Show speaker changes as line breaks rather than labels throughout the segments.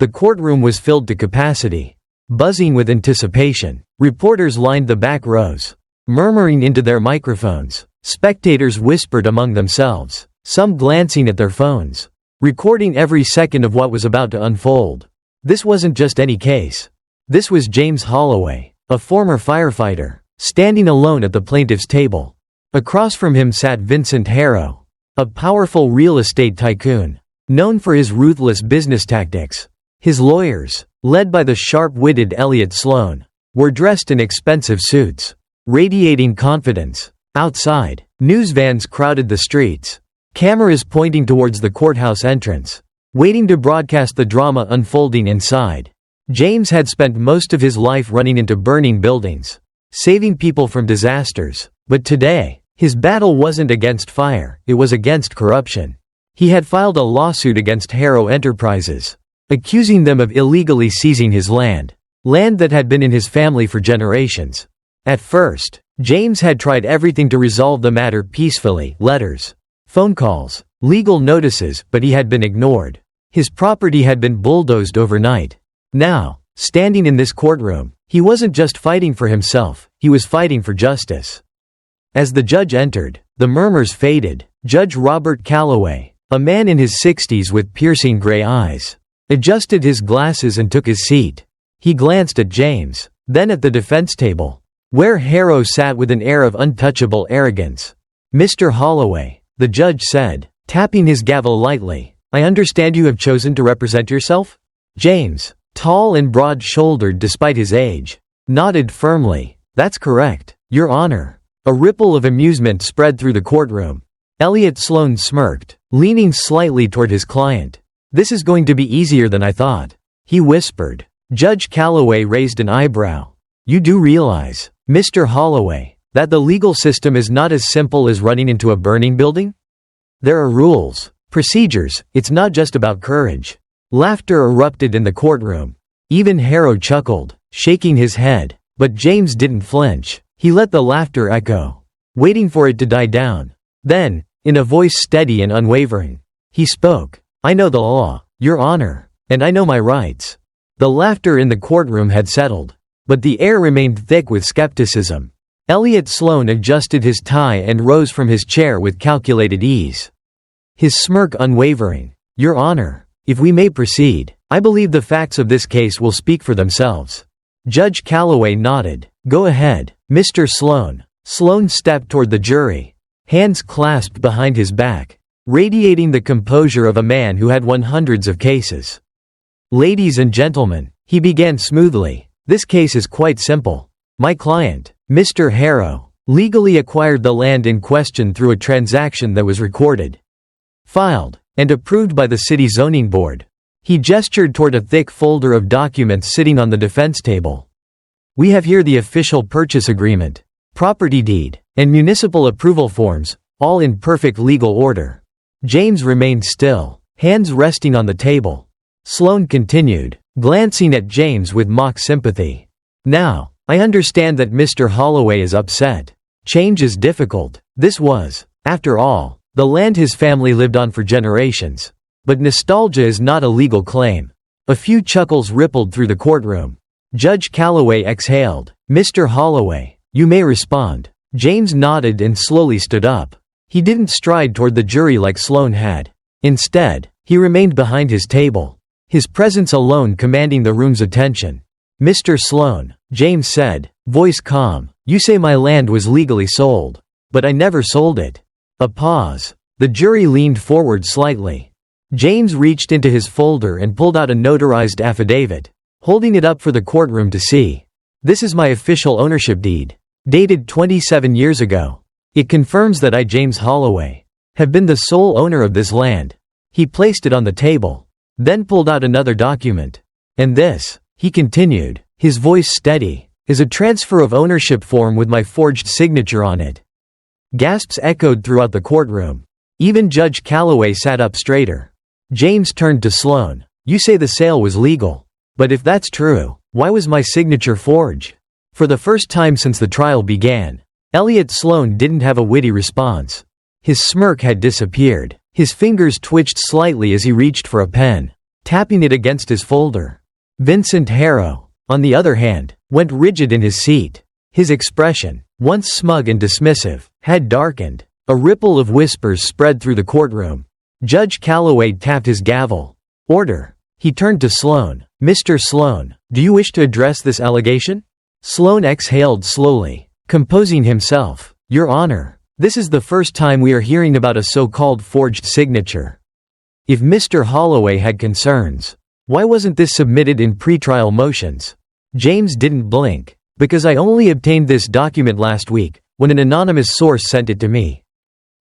The courtroom was filled to capacity. Buzzing with anticipation, reporters lined the back rows. Murmuring into their microphones, spectators whispered among themselves, some glancing at their phones, recording every second of what was about to unfold. This wasn't just any case. This was James Holloway, a former firefighter, standing alone at the plaintiff's table. Across from him sat Vincent Harrow, a powerful real estate tycoon, known for his ruthless business tactics. His lawyers, led by the sharp-witted Elliot Sloan, were dressed in expensive suits, radiating confidence. Outside, news vans crowded the streets, cameras pointing towards the courthouse entrance, waiting to broadcast the drama unfolding inside. James had spent most of his life running into burning buildings, saving people from disasters, but today, his battle wasn't against fire, it was against corruption. He had filed a lawsuit against Harrow Enterprises, accusing them of illegally seizing his land that had been in his family for generations. At first, James had tried everything to resolve the matter peacefully: letters, phone calls, legal notices, but he had been ignored. His property had been bulldozed overnight. Now, standing in this courtroom, he wasn't just fighting for himself, he was fighting for justice. As the judge entered, the murmurs faded. Judge Robert Calloway, a man in his 60s with piercing gray eyes, adjusted his glasses and took his seat. He glanced at James, then at the defense table, where Harrow sat with an air of untouchable arrogance. "Mr. Holloway," the judge said, tapping his gavel lightly, "I understand you have chosen to represent yourself?" James, tall and broad-shouldered despite his age, nodded firmly. "That's correct, Your Honor." A ripple of amusement spread through the courtroom. Elliot Sloan smirked, leaning slightly toward his client. "This is going to be easier than I thought," he whispered. Judge Calloway raised an eyebrow. "You do realize, Mr. Holloway, that the legal system is not as simple as running into a burning building? There are rules, procedures, it's not just about courage." Laughter erupted in the courtroom. Even Harrow chuckled, shaking his head, but James didn't flinch. He let the laughter echo, waiting for it to die down. Then, in a voice steady and unwavering, he spoke. "I know the law, Your Honor, and I know my rights." The laughter in the courtroom had settled, but the air remained thick with skepticism. Elliot Sloan adjusted his tie and rose from his chair with calculated ease, his smirk unwavering. "Your Honor, if we may proceed, I believe the facts of this case will speak for themselves." Judge Calloway nodded. "Go ahead, Mr. Sloan." Sloan stepped toward the jury, hands clasped behind his back, radiating the composure of a man who had won hundreds of cases. "Ladies and gentlemen," he began smoothly, "this case is quite simple. My client, Mr. Harrow, legally acquired the land in question through a transaction that was recorded, filed, and approved by the city zoning board." He gestured toward a thick folder of documents sitting on the defense table. "We have here the official purchase agreement, property deed, and municipal approval forms, all in perfect legal order." James remained still, hands resting on the table. Sloan continued, glancing at James with mock sympathy. "Now, I understand that Mr. Holloway is upset. Change is difficult. This was, after all, the land his family lived on for generations. But nostalgia is not a legal claim." A few chuckles rippled through the courtroom. Judge Calloway exhaled. "Mr. Holloway, you may respond." James nodded and slowly stood up. He didn't stride toward the jury like Sloan had. Instead, he remained behind his table, his presence alone commanding the room's attention. "Mr. Sloan," James said, voice calm, "you say my land was legally sold. But I never sold it." A pause. The jury leaned forward slightly. James reached into his folder and pulled out a notarized affidavit, holding it up for the courtroom to see. "This is my official ownership deed, dated 27 years ago. It confirms that I, James Holloway, have been the sole owner of this land." He placed it on the table, then pulled out another document. "And this," he continued, his voice steady, "is a transfer of ownership form with my forged signature on it." Gasps echoed throughout the courtroom. Even Judge Calloway sat up straighter. James turned to Sloan. "You say the sale was legal. But if that's true, why was my signature forged?" For the first time since the trial began, Elliot Sloan didn't have a witty response. His smirk had disappeared. His fingers twitched slightly as he reached for a pen. tapping it against his folder. Vincent Harrow, on the other hand, went rigid in his seat. His expression, once smug and dismissive, had darkened. A ripple of whispers spread through the courtroom. Judge Calloway tapped his gavel. "Order." He turned to Sloan. "Mr. Sloan, do you wish to address this allegation?" Sloan exhaled slowly, composing himself. "Your Honor, this is the first time we are hearing about a so-called forged signature. If Mr. Holloway had concerns, why wasn't this submitted in pretrial motions?" James didn't blink. "Because I only obtained this document last week, when an anonymous source sent it to me."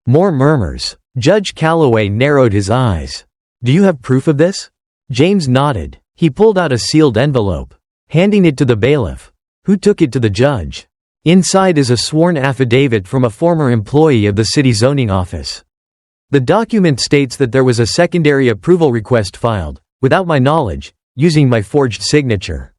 More murmurs. Judge Calloway narrowed his eyes. "Do you have proof of this?" James nodded. He pulled out a sealed envelope, handing it to the bailiff, who took it to the judge. Inside is a sworn affidavit from a former employee of the city zoning office. The document states that there was a secondary approval request filed, without my knowledge, using my forged signature.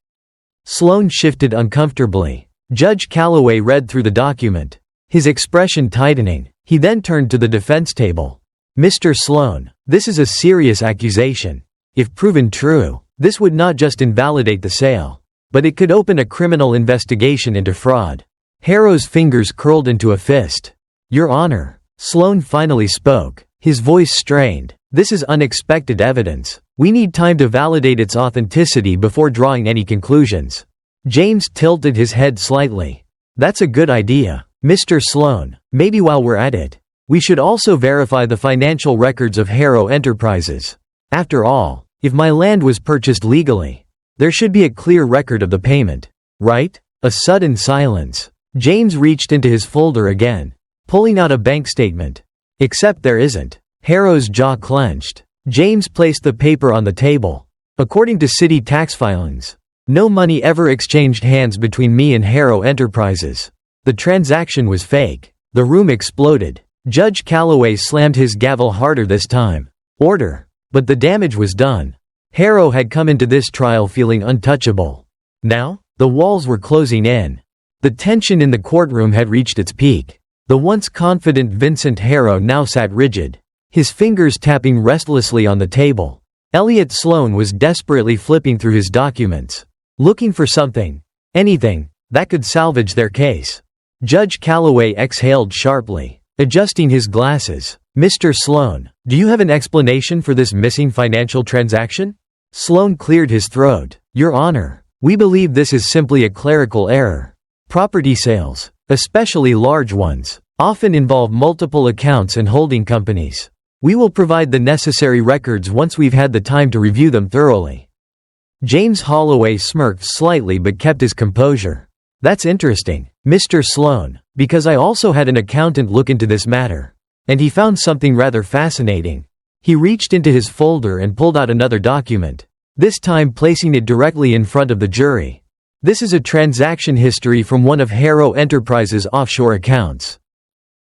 Sloan shifted uncomfortably. Judge Calloway read through the document, his expression tightening. He then turned to the defense table. "Mr. Sloan, this is a serious accusation. If proven true, this would not just invalidate the sale, but it could open a criminal investigation into fraud." Harrow's fingers curled into a fist. "Your Honor," Sloan finally spoke, his voice strained, "this is unexpected evidence. We need time to validate its authenticity before drawing any conclusions." James tilted his head slightly. "That's a good idea, Mr. Sloan. Maybe while we're at it, we should also verify the financial records of Harrow Enterprises. After all, if my land was purchased legally, there should be a clear record of the payment, right?" A sudden silence. James reached into his folder again, pulling out a bank statement. "Except there isn't." Harrow's jaw clenched. James placed the paper on the table. "According to city tax filings, no money ever exchanged hands between me and Harrow Enterprises. The transaction was fake." The room exploded. Judge Calloway slammed his gavel harder this time. "Order." But the damage was done. Harrow had come into this trial feeling untouchable. Now, the walls were closing in. The tension in the courtroom had reached its peak. The once confident Vincent Harrow now sat rigid, his fingers tapping restlessly on the table. Elliot Sloan was desperately flipping through his documents, looking for something, anything, that could salvage their case. Judge Calloway exhaled sharply, adjusting his glasses. "Mr. Sloan, do you have an explanation for this missing financial transaction?" Sloan cleared his throat. "Your Honor, we believe this is simply a clerical error. Property sales, especially large ones, often involve multiple accounts and holding companies. We will provide the necessary records once we've had the time to review them thoroughly." James Holloway smirked slightly but kept his composure. "That's interesting, Mr. Sloan, because I also had an accountant look into this matter, and he found something rather fascinating." He reached into his folder and pulled out another document, this time placing it directly in front of the jury. "This is a transaction history from one of Harrow Enterprises' offshore accounts.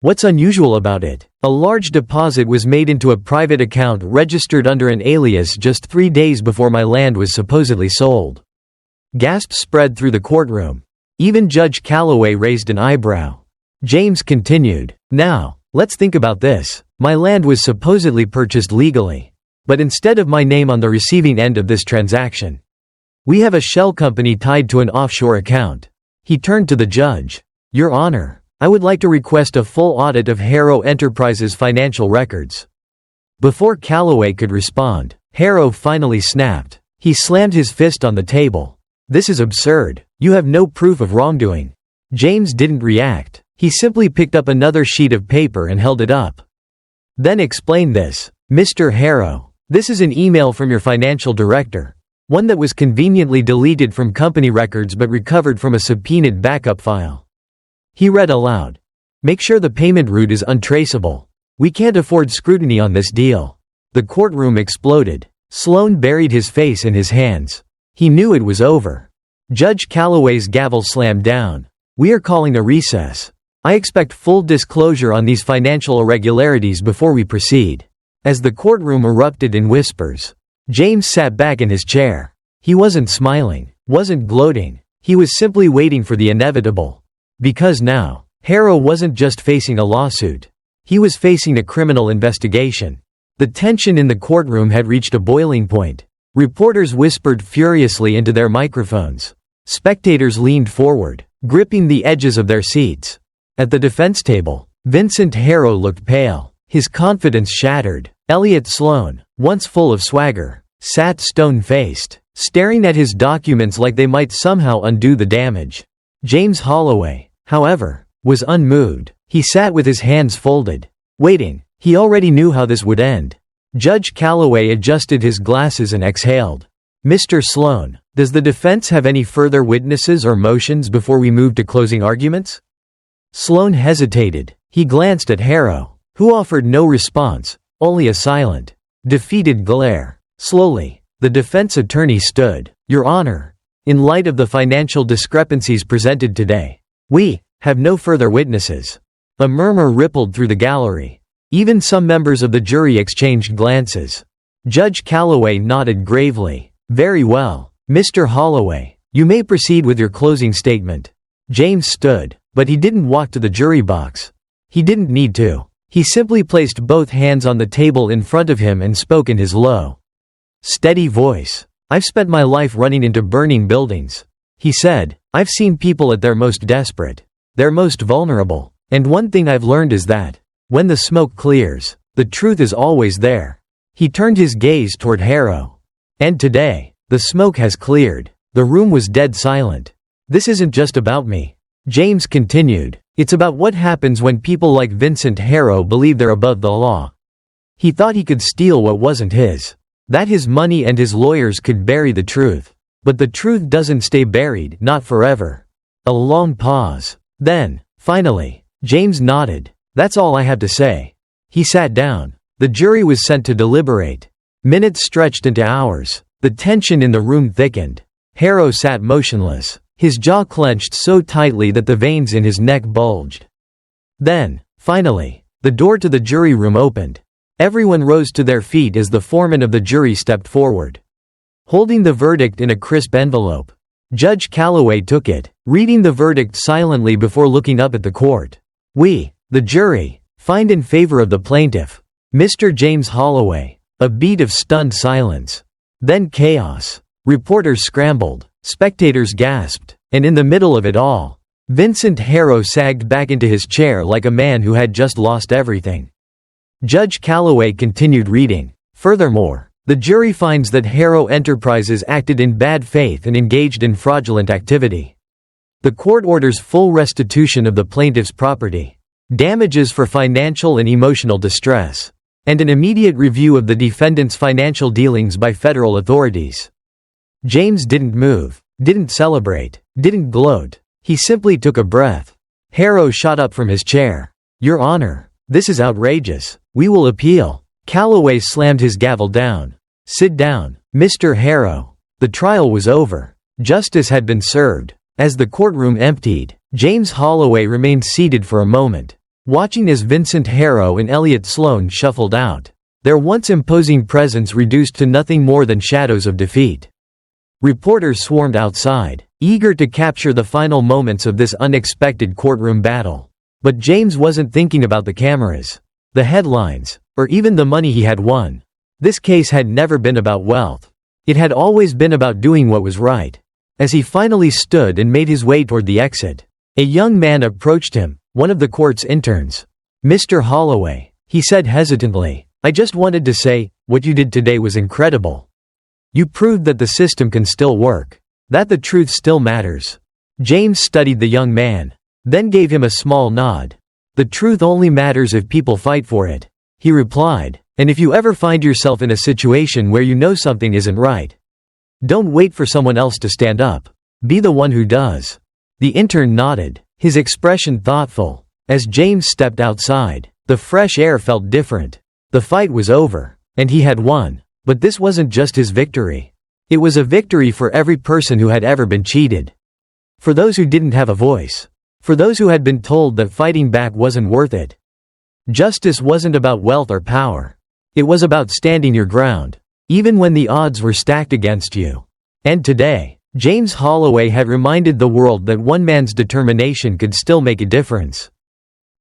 What's unusual about it? A large deposit was made into a private account registered under an alias just 3 days before my land was supposedly sold." Gasps spread through the courtroom. Even Judge Calloway raised an eyebrow. James continued, "Now, let's think about this. My land was supposedly purchased legally. But instead of my name on the receiving end of this transaction, we have a shell company tied to an offshore account." He turned to the judge. "Your Honor, I would like to request a full audit of Harrow Enterprises' financial records." Before Calloway could respond, Harrow finally snapped. He slammed his fist on the table. "This is absurd. You have no proof of wrongdoing." James didn't react. He simply picked up another sheet of paper and held it up. "Then explain this, Mr. Harrow. This is an email from your financial director, one that was conveniently deleted from company records but recovered from a subpoenaed backup file." He read aloud. "Make sure the payment route is untraceable. We can't afford scrutiny on this deal." The courtroom exploded. Sloan buried his face in his hands. He knew it was over. Judge Calloway's gavel slammed down. "We are calling a recess. I expect full disclosure on these financial irregularities before we proceed." As the courtroom erupted in whispers, James sat back in his chair. He wasn't smiling, wasn't gloating. He was simply waiting for the inevitable. Because now, Harrow wasn't just facing a lawsuit. He was facing a criminal investigation. The tension in the courtroom had reached a boiling point. Reporters whispered furiously into their microphones. Spectators leaned forward, gripping the edges of their seats. At the defense table, Vincent Harrow looked pale, his confidence shattered. Elliot Sloan, once full of swagger, sat stone-faced, staring at his documents like they might somehow undo the damage. James Holloway, however, was unmoved. He sat with his hands folded, waiting. He already knew how this would end. Judge Calloway adjusted his glasses and exhaled. "Mr. Sloan, does the defense have any further witnesses or motions before we move to closing arguments?" Sloan hesitated. He glanced at Harrow, who offered no response, only a silent, defeated glare. Slowly, the defense attorney stood. "Your Honor, in light of the financial discrepancies presented today, we have no further witnesses." A murmur rippled through the gallery. Even some members of the jury exchanged glances. Judge Calloway nodded gravely. "Very well, Mr. Holloway, you may proceed with your closing statement." James stood, but he didn't walk to the jury box. He didn't need to. He simply placed both hands on the table in front of him and spoke in his low, steady voice. "I've spent my life running into burning buildings," he said. "I've seen people at their most desperate, their most vulnerable, and one thing I've learned is that when the smoke clears, the truth is always there." He turned his gaze toward Harrow. "And today, the smoke has cleared." The room was dead silent. "This isn't just about me," James continued. "It's about what happens when people like Vincent Harrow believe they're above the law. He thought he could steal what wasn't his, that his money and his lawyers could bury the truth. But the truth doesn't stay buried, not forever." A long pause. Then, finally, James nodded. "That's all I have to say." He sat down. The jury was sent to deliberate. Minutes stretched into hours. The tension in the room thickened. Harrow sat motionless, his jaw clenched so tightly that the veins in his neck bulged. Then, finally, the door to the jury room opened. Everyone rose to their feet as the foreman of the jury stepped forward. Holding the verdict in a crisp envelope, Judge Calloway took it, reading the verdict silently before looking up at the court. "We, the jury, find in favor of the plaintiff, Mr. James Holloway." A beat of stunned silence. Then chaos. Reporters scrambled, spectators gasped, and in the middle of it all, Vincent Harrow sagged back into his chair like a man who had just lost everything. Judge Calloway continued reading. "Furthermore, the jury finds that Harrow Enterprises acted in bad faith and engaged in fraudulent activity. The court orders full restitution of the plaintiff's property, damages for financial and emotional distress, and an immediate review of the defendant's financial dealings by federal authorities." James didn't move, didn't celebrate, didn't gloat. He simply took a breath. Harrow shot up from his chair. "Your Honor, this is outrageous. We will appeal." Calloway slammed his gavel down. "Sit down, Mr. Harrow." The trial was over. Justice had been served. As the courtroom emptied, James Holloway remained seated for a moment, watching as Vincent Harrow and Elliot Sloan shuffled out, their once imposing presence reduced to nothing more than shadows of defeat. Reporters swarmed outside, eager to capture the final moments of this unexpected courtroom battle. But James wasn't thinking about the cameras, the headlines, or even the money he had won. This case had never been about wealth. It had always been about doing what was right. As he finally stood and made his way toward the exit, a young man approached him, one of the court's interns. "Mr. Holloway," he said hesitantly, "I just wanted to say, what you did today was incredible. You proved that the system can still work, that the truth still matters." James studied the young man, then gave him a small nod. "The truth only matters if people fight for it," he replied, "and if you ever find yourself in a situation where you know something isn't right, don't wait for someone else to stand up. Be the one who does." The intern nodded, his expression thoughtful. As James stepped outside, the fresh air felt different. The fight was over, and he had won. But this wasn't just his victory. It was a victory for every person who had ever been cheated. For those who didn't have a voice. For those who had been told that fighting back wasn't worth it. Justice wasn't about wealth or power. It was about standing your ground, even when the odds were stacked against you. And today, James Holloway had reminded the world that one man's determination could still make a difference.